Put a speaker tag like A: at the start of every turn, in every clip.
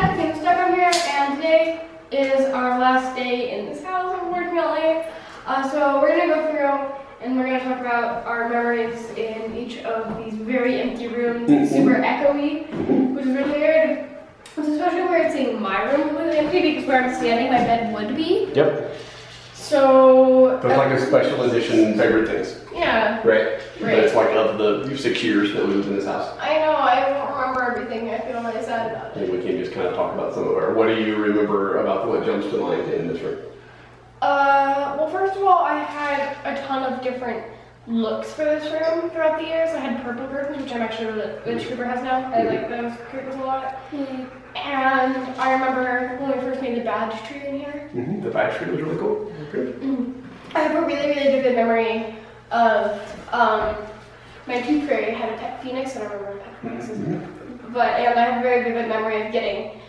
A: got things stuck on here, and today is our last day in this house. I'm working out late. So we're gonna go through and we're gonna talk about our memories in each of these very empty rooms. It's super echoey, which is really weird. Especially where it's in my room was empty because where I'm standing, my bed would be.
B: Yep.
A: So
B: That's like a special edition favorite things.
A: Yeah.
B: Right? But it's like of the 6 years that we lived in this house.
A: I know, I don't remember everything. I feel really sad about it.
B: And we can just kind of talk about some of our, what do you remember about what jumps to mind in this room?
A: Well, first of all, I had a ton of different looks for this room throughout the years. I had purple curtains, which I'm actually which Cooper has now. I like those curtains a lot. And I remember when we first made the badge tree in here.
B: The badge tree was really cool.
A: I have a really, really vivid memory of my tooth fairy had a pet phoenix. I don't remember what pet phoenix is. But I have a very vivid memory of getting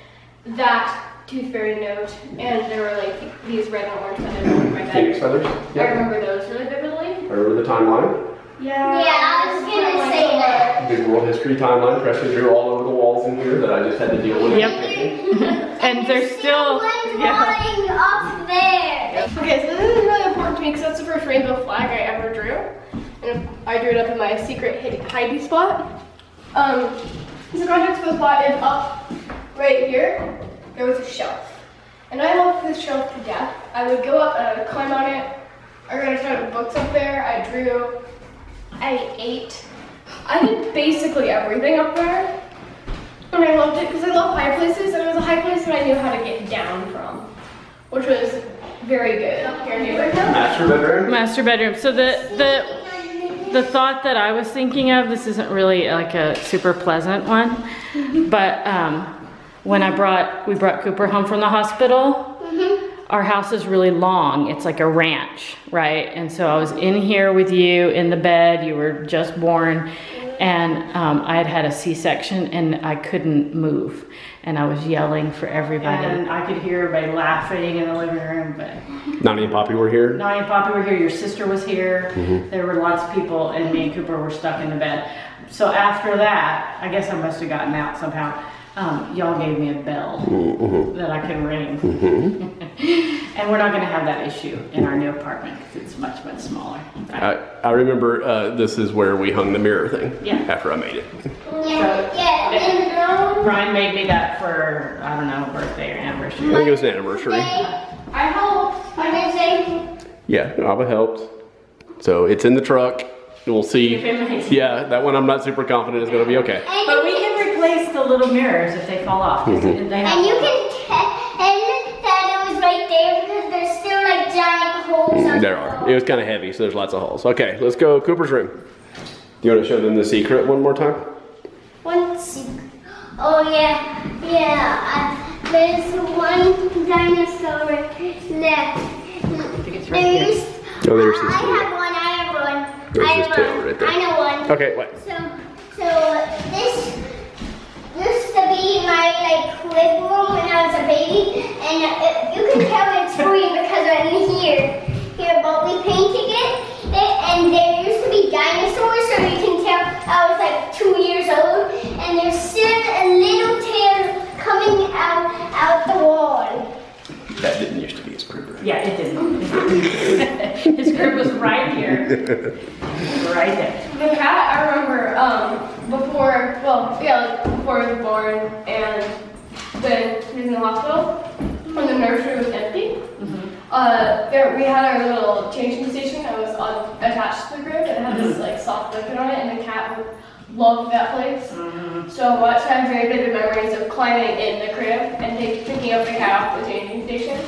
A: that tooth fairy note, and there were like these red and orange feathers on my bed.
B: Phoenix feathers?
A: I remember those really vividly.
B: Remember the timeline?
A: Yeah.
C: Yeah, I was gonna say that.
B: Big world history timeline. Presley drew all over the walls in here that I just had to deal with.
D: Yep. And there's still
C: Going up there.
A: Okay, so this is really important to me because that's the first rainbow flag I ever drew. And I drew it up in my secret hidey spot. So context for the spot is up right here. There was a shelf. And I loved this shelf to death. I would go up and I would climb on it. I read a ton of books up there. I drew. I ate. I did basically everything up there. And I loved it because I love high places, and it was a high place that I knew how to get down from, which was very good.
B: Master bedroom?
D: master bedroom. So the thought that I was thinking of, this isn't really like a super pleasant one, but when we brought Cooper home from the hospital, our house is really long. It's like a ranch, right? And so I was in here with you in the bed. You were just born, and I had had a C-section and I couldn't move. And I was yelling for everybody. And I could hear everybody laughing in the living room, but
B: Nani and Poppy were here.
D: Nani and Poppy were here, your sister was here. There were lots of people, and me and Cooper were stuck in the bed. So after that, I guess I must have gotten out somehow. Y'all gave me a bell that I could ring. And we're not gonna have that issue in our new apartment because it's much, much smaller.
B: I remember this is where we hung the mirror thing.
D: Yeah.
B: After I made it.
D: Brian made me that for, I don't know, birthday or anniversary.
B: I think it was an anniversary.
A: I helped. I did say.
B: Yeah, Abba helped. So it's in the truck. We'll see. Yeah, that one I'm not super confident is going to be okay.
D: But we can replace the little mirrors if they fall off.
C: And you can tell that it was right there because there's still like giant holes on
B: There are. It was kind of heavy, so there's lots of holes. Okay, let's go Cooper's room. Do you want to show them the secret one more time?
C: one secret. Oh yeah, there's one dinosaur left. There's.
B: Oh, there's this
C: I have one.
B: There's this tail right there.
C: I know one.
B: Okay, wait.
C: So this used to be my like crib room when I was a baby, and you can tell it's green because I'm here. But we painted it, and there used to be dinosaurs, so you can tell I was like 2 years old, and there's still a little tail coming out the wall.
B: That didn't used to be his crib.
D: Yeah, it didn't. His crib was right here. Right there.
A: The cat, I remember before he was born and when he was in the hospital, when the nursery was empty, we had our little changing station that was attached to the crib, and it had this like soft blanket on it, and the cat would love that place so much. I have very vivid memories of climbing in the crib and picking up the cat off the changing station.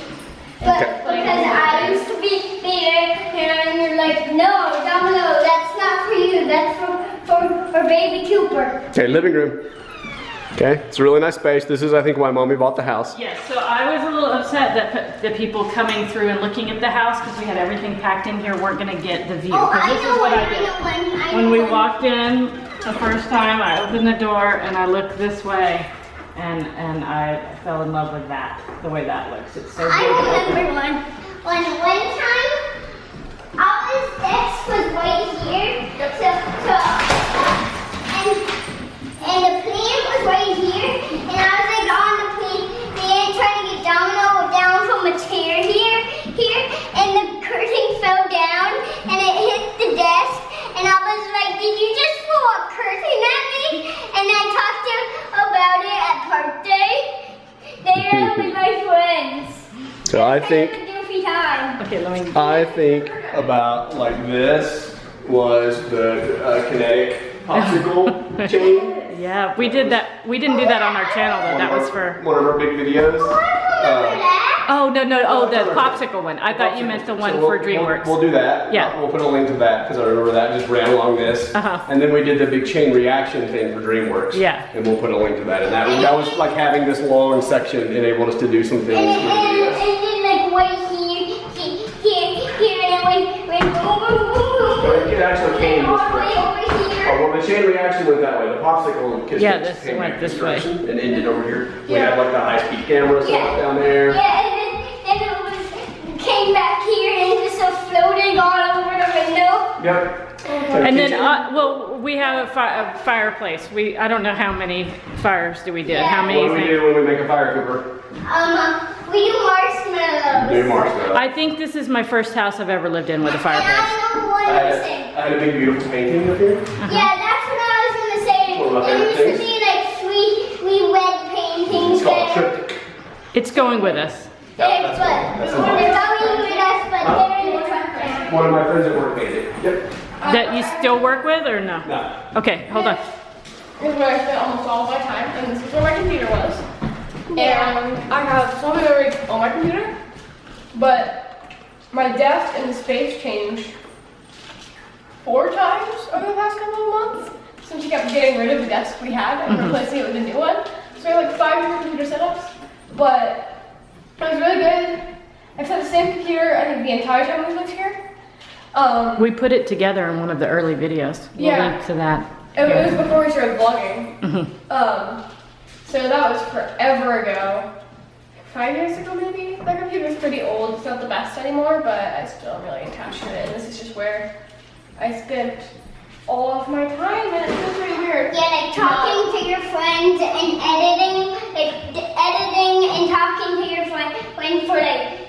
C: But because I used to be there, and you're like, no, Domino, that's not for you. That's for baby Cooper.
B: Okay, living room. Okay, it's a really nice space. This is, I think, why Mommy bought the house.
D: Yes, so I was a little upset that the people coming through and looking at the house, because we had everything packed in here, weren't going to get the view.
C: Oh,
D: This is what I did. When we walked in the first time, I opened the door and I looked this way, and I fell in love with that, the way that looks. It's so
C: I
D: beautiful.
C: remember one time, Alice's desk was right here, and the plant was right here, and I was like on the plant
B: So I think
D: Okay, let me.
B: I think about like this was the kinetic popsicle chain.
D: Yeah, we did that. We didn't do that on our channel though. That was for
B: one of our big videos.
D: Oh no. Oh, the popsicle one. I thought you meant the one for DreamWorks.
B: We'll do that.
D: Yeah.
B: We'll put a link to that because I remember that just ran along this. And then we did the big chain reaction thing for DreamWorks.
D: Yeah.
B: And we'll put a link to that. And that was like having this long section enabled us to do some things.
C: And then like right here, and it went boom, boom, boom, boom.
B: It actually came
C: All
B: this
C: the way
B: way.
C: over here.
B: Oh, well, the chain reaction went that way. The popsicle
D: This went this way.
B: And ended over here. We had like the high-speed camera set up down there.
C: Yeah, and then it came back here and just floated all over the window.
B: Yep.
D: And then, well, we have a fireplace. I don't know how many fires do we do.
C: Yeah.
D: How many?
B: What do we do when we make a fire, Cooper?
C: We do marshmallows.
B: Do marshmallows.
D: I think this is my first house I've ever lived in with a fireplace.
C: I know what you're saying.
B: I had a big beautiful painting up here.
C: Yeah, that's what I was gonna say.
B: One of my
C: There
B: favorite
C: used to be like three red paintings
B: It's called
C: there.
B: triptych.
D: It's going with us.
C: It's what? They're coming with us, but they're in the truck now.
B: One of my friends at work made it. Yep.
D: That you still work with or no?
B: No.
D: Okay, hold on.
A: This is where I spent almost all of my time, and this is where my computer was. And I have so many memories on my computer, but my desk and the space changed 4 times over the past couple of months since we kept getting rid of the desk we had and replacing it with a new one. So we have like 5 different computer setups, but it was really good. I've had the same computer I think the entire time we lived here.
D: We put it together in one of the early videos. We'll link to that.
A: It was before we started vlogging. So that was forever ago. 5 years ago maybe? That computer's pretty old. It's not the best anymore, but I still am really attached to it. And this is just where I spent all of my time, and it feels pretty weird.
C: Yeah, like talking to your friends and editing, editing and talking to your friend for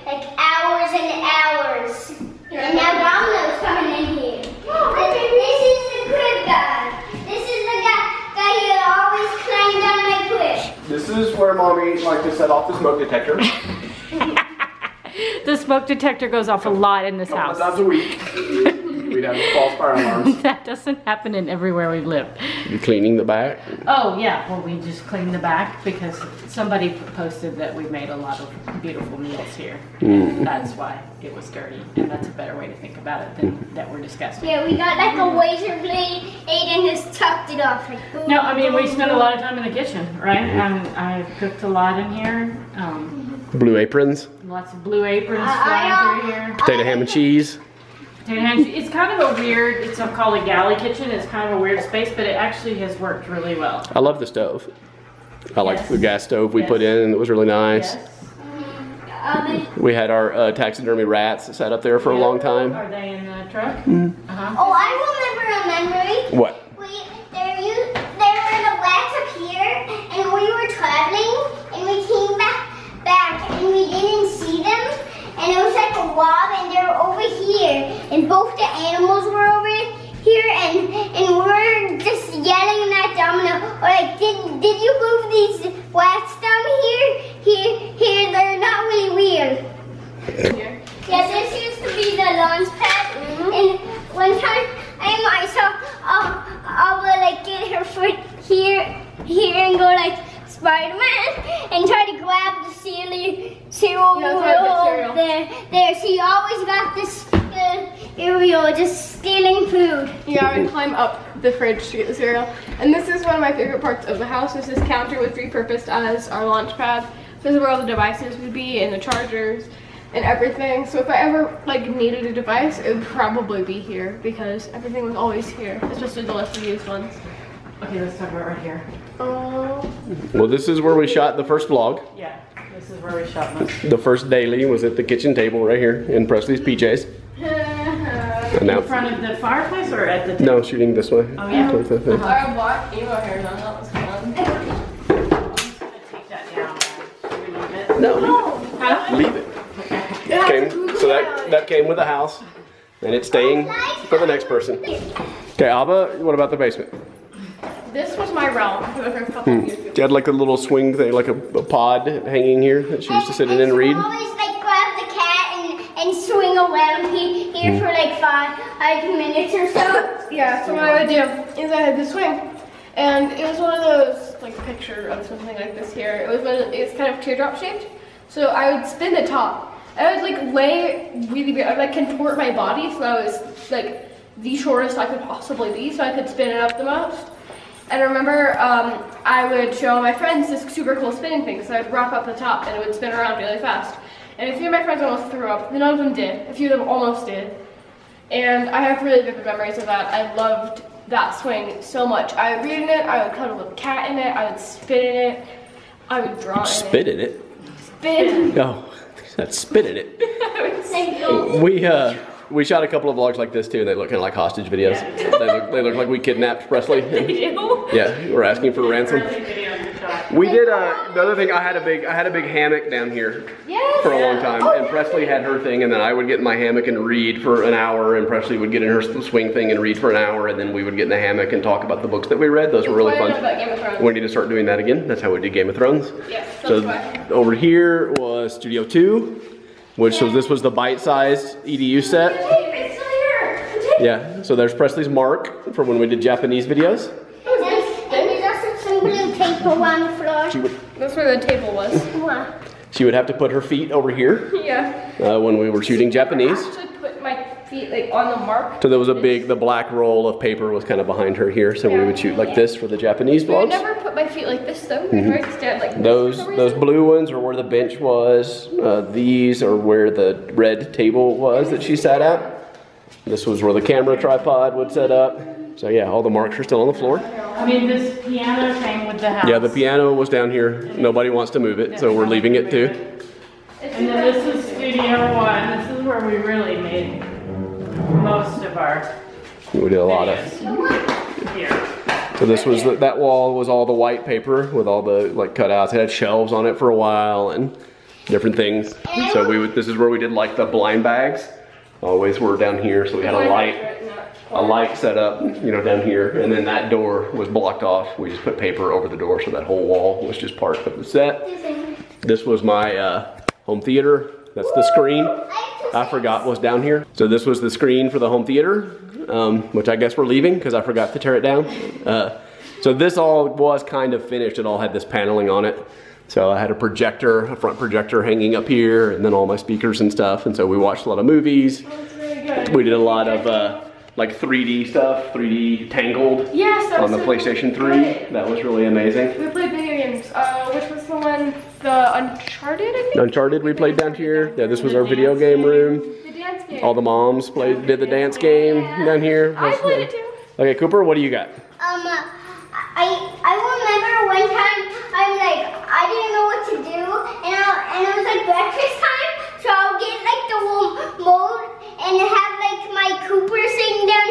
C: like hours and hours.
A: Yeah.
C: And now Domino's coming in here. This is the crib guy. This is the guy who always climbed on my crib.
B: This is where Mommy liked to set off the smoke detector.
D: The smoke detector goes off a lot in this house.
B: Times a week. We'd have false fire alarms.
D: That doesn't happen in everywhere we've lived.
B: You cleaning the back?
D: Oh yeah, well we just cleaned the back because somebody posted that we made a lot of beautiful meals here. That's why it was dirty, and that's a better way to think about it than that we're disgusting.
C: Yeah, we got like a razor blade and just tucked it off. Like, boom,
D: No, I mean we
C: boom,
D: spend a
C: boom.
D: lot of time in the kitchen, right? I cooked a lot in here.
B: Blue aprons,
D: Lots of blue aprons flying through here.
B: potato ham and cheese.
D: Potato ham. It's kind of a weird, it's called a galley kitchen. It's kind of a weird space, but it actually has worked really well.
B: I love the stove. I like
D: Yes.
B: the gas stove we
D: Yes.
B: put in. It was really nice.
D: Yes.
B: We had our taxidermy rats that sat up there for a long time.
D: Are they in the truck?
C: Oh, I remember a memory.
B: What?
C: There were the rats up here, and we were traveling, and we came back, and we didn't see them, and it was like a wall, and they were over here, and both the animals were over here, and we're just yelling at Domino, or like, did you move these rats down here? Here, they're not really weird. Yeah, this used to be the launch pad, and one time I saw Alba like get her foot here and go like Spider-Man and try to grab the cereal there. She always got this cereal just stealing food.
A: Yeah, I would climb up the fridge to get the cereal. And this is one of my favorite parts of the house. This counter was repurposed as our launch pad. This is where all the devices would be and the chargers and everything. So if I ever like needed a device, it would probably be here because everything was always here, especially the less used ones.
D: Okay, let's talk about right here.
A: Oh.
B: Well, this is where we shot the first vlog.
D: Yeah, this is where we shot most.
B: The first daily was at the kitchen table right here in Presley's PJs. And now,
D: In front of the fireplace or at the
B: no, shooting this way.
D: Oh, yeah.
B: Towards that thing.
A: I have black emo hairs on, that was fun.
D: Take that down. Should we leave it?
B: No,
D: Huh?
B: leave it. So that came with the house, and it's staying for the next person. Okay, Abba, what about the basement?
A: This was my realm for the first couple of years.
B: You had like a little swing thing, like a pod hanging here that she used to sit in and read.
C: Always like grab swing around here for like 5 minutes or so.
A: Yeah, so what I would do is I had this swing. And it was one of those, like, picture of something like this here. It's kind of teardrop shaped. So I would spin the top. I would like lay really weird. I would like contort my body so I was like the shortest I could possibly be, so I could spin it up the most. And I remember I would show my friends this super cool spinning thing. So I would wrap up the top and it would spin around really fast. And a few of my friends almost threw up. None of them did. A few of them almost did. And I have really vivid memories of that. I loved that swing so much. I would read in it, I would cuddle with a cat in it, I would spit in it, I would draw in it.
B: Spit in it?
A: Spit.
B: No, that's spit in it. We shot a couple of vlogs like this too, and they look kind of like hostage videos. Yeah. They look like we kidnapped Presley.
A: They do?
B: Yeah, we're asking for ransom. We did the other thing. I had a big hammock down here for a long time, and Presley had her thing, and then I would get in my hammock and read for an hour, and Presley would get in her swing thing and read for an hour, and then we would get in the hammock and talk about the books that we read. Those were really fun. We need to start doing that again. That's how we did Game of Thrones.
A: Yeah.
B: So over here was Studio 2, which was this was the bite-sized EDU set.
A: It's still here.
B: Yeah. So there's Presley's mark for when we did Japanese videos.
C: Tape around the floor.
A: That's where the table was.
C: Wow.
B: She would have to put her feet over here.
A: Yeah.
B: When we were shooting Japanese.
A: I actually put my feet like on the mark.
B: So there was the black roll of paper was kind of behind her here, so we would shoot like this for the Japanese vlogs.
A: I never put my feet like this though. I stand like
B: this. Those blue ones are where the bench was. These are where the red table was that she sat at. This was where the camera tripod would set up. So yeah, all the marks are still on the floor.
D: I mean, this piano came with the house.
B: Yeah, the piano was down here. Nobody wants to move it, so we're leaving it too.
D: And then this is Studio 1. This is where we really made most of our
B: We did a lot of
D: here.
B: So this was that wall was all the white paper with all the like cutouts. It had shelves on it for a while and different things. So this is where we did like the blind bags. Always were down here, so we had a light set up, you know, down here, and then that door was blocked off. We just put paper over the door, so that whole wall was just part of the set. This was my home theater. That's the screen. I forgot was down here. So this was the screen for the home theater, which I guess we're leaving because I forgot to tear it down. So this all was kind of finished. It all had this paneling on it. So I had a projector, a front projector hanging up here, and then all my speakers and stuff. And so we watched a lot of movies. We did a lot of like 3D stuff, 3D Tangled on the PlayStation 3. That was really amazing.
A: We played video games. Which was the one? The Uncharted, I think?
B: Uncharted we played down here. Yeah, this was our video game room.
A: The dance game.
B: All the moms did the dance game down here.
A: I played it too.
B: Okay, Cooper, what do you got?
C: I remember one time I didn't know what to do, and it was like breakfast time, so I'll get like the remote and have like my Cooper sitting down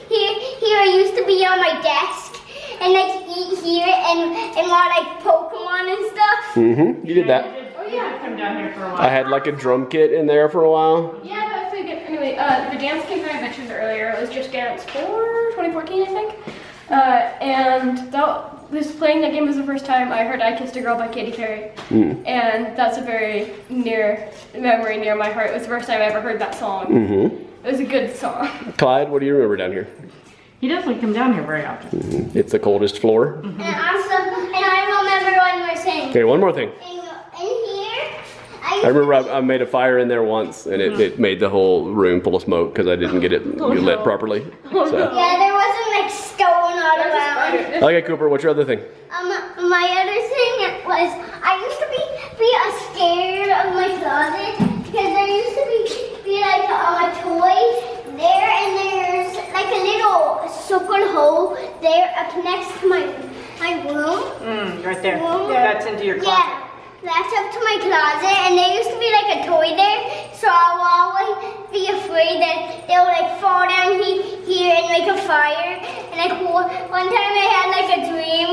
C: here. I used to be on my desk and like eat here and watch like Pokemon and stuff.
B: Mm-hmm. You did that.
D: Oh yeah, come down here for a while.
B: I had like a drum kit in there for a while.
A: Yeah, that was pretty good. Anyway, the dance game that I mentioned earlier, it was Just Dance 4, 2014, I think. And this playing that game was the first time I heard I Kissed a Girl by Katy Perry. And that's a very near memory near my heart. It was the first time I ever heard that song. It was a good song.
B: Clyde, what do you remember down here?
D: He doesn't come down here very often.
B: It's the coldest floor.
C: And I remember one more thing.
B: Okay, one more thing.
C: In here,
B: I remember I made a fire in there once, and it made the whole room full of smoke because I didn't get it lit properly. So.
C: Yeah, there wasn't like stone all around.
B: Okay, Cooper, what's your other thing?
C: My other thing was I used to be scared of my closet because there used to be like a toy there, and there's like a little circle hole there up next to my room.
D: Right there. That's into your closet.
C: Yeah. That's up to my closet, and there used to be like a toy there, so I will always be afraid that they'll like fall down here and make a fire. And like one time I had like a dream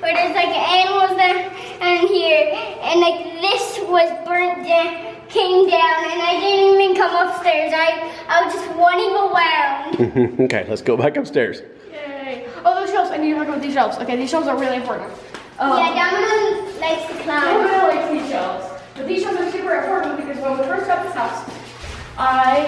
C: where there's like animals down here, and like this was burnt down, came down, and I didn't even come upstairs. I was just running around.
B: Okay, let's go back upstairs.
A: Yay. Oh, those shelves. I need to talk about these shelves. Okay, these shelves are really important.
C: Yeah, Domino likes to climb.
A: Domino likes these shelves. But these shelves are super important because when we first got this house, I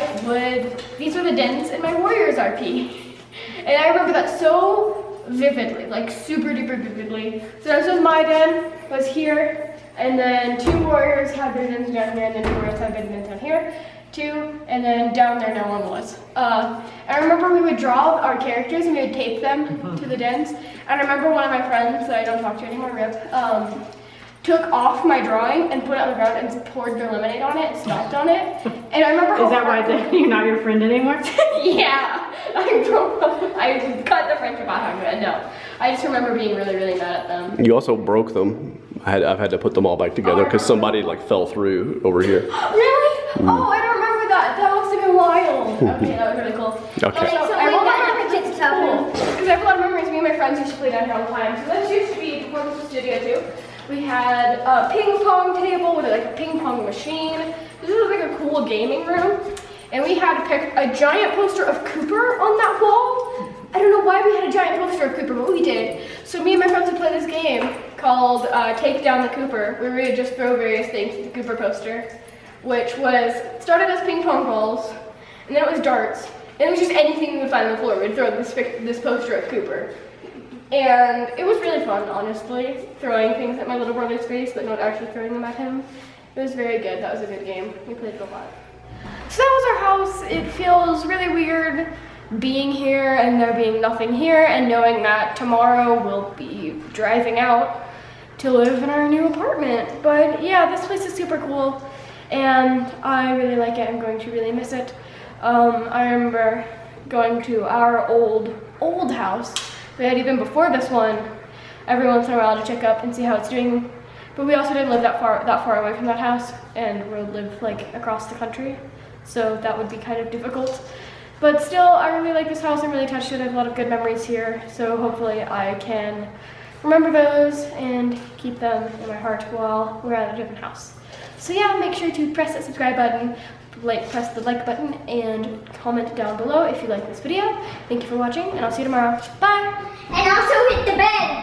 A: the dens in my Warriors RP. And I remember that so vividly, like super duper vividly. So this was my den, was here, and then 2 Warriors had their dens down here, and then 2 Warriors had their dens down here, 2, and then down there no one was. I remember we would draw our characters and we would tape them to the dens. And I remember one of my friends that I don't talk to anymore, Rip, took off my drawing and put it on the ground and poured their lemonade on it and stomped on it. And I remember how—
D: Is that why you're not your friend anymore?
A: Yeah, I cut the friendship out of it. No, I just remember being really, really mad at them.
B: You also broke them. I've had to put them all back together because somebody like fell through over here.
A: Really? Oh, I don't remember that. That must have been wild. Okay, that was really cool.
B: Okay.
A: So I remember it's cool because I have a lot of memories. Me and my friends used to play down here all the time. So this used to be before this was studio too. We had a ping pong table with like a ping pong machine. This was like a cool gaming room. And we had a giant poster of Cooper on that wall. I don't know why we had a giant poster of Cooper, but we did. So me and my friends would play this game called Take Down the Cooper, where we would just throw various things at the Cooper poster, which started as ping pong balls, and then it was darts, and it was just anything we would find on the floor. We'd throw this poster of Cooper. And it was really fun, honestly, throwing things at my little brother's face, but not actually throwing them at him. It was very good. That was a good game. We played it a lot. So that was our house. It feels really weird being here and there being nothing here and knowing that tomorrow we'll be driving out to live in our new apartment. But yeah, this place is super cool and I really like it. I'm going to really miss it. I remember going to our old house we had even before this one every once in a while to check up and see how it's doing. But we also didn't live that far away from that house, and we live like across the country, so that would be kind of difficult. But still, I really like this house. I'm really attached to it. I have a lot of good memories here, so hopefully I can remember those and keep them in my heart while we're at a different house. So yeah, make sure to press that subscribe button, press the like button, and comment down below if you like this video. Thank you for watching, and I'll see you tomorrow. Bye!
C: And also hit the bell.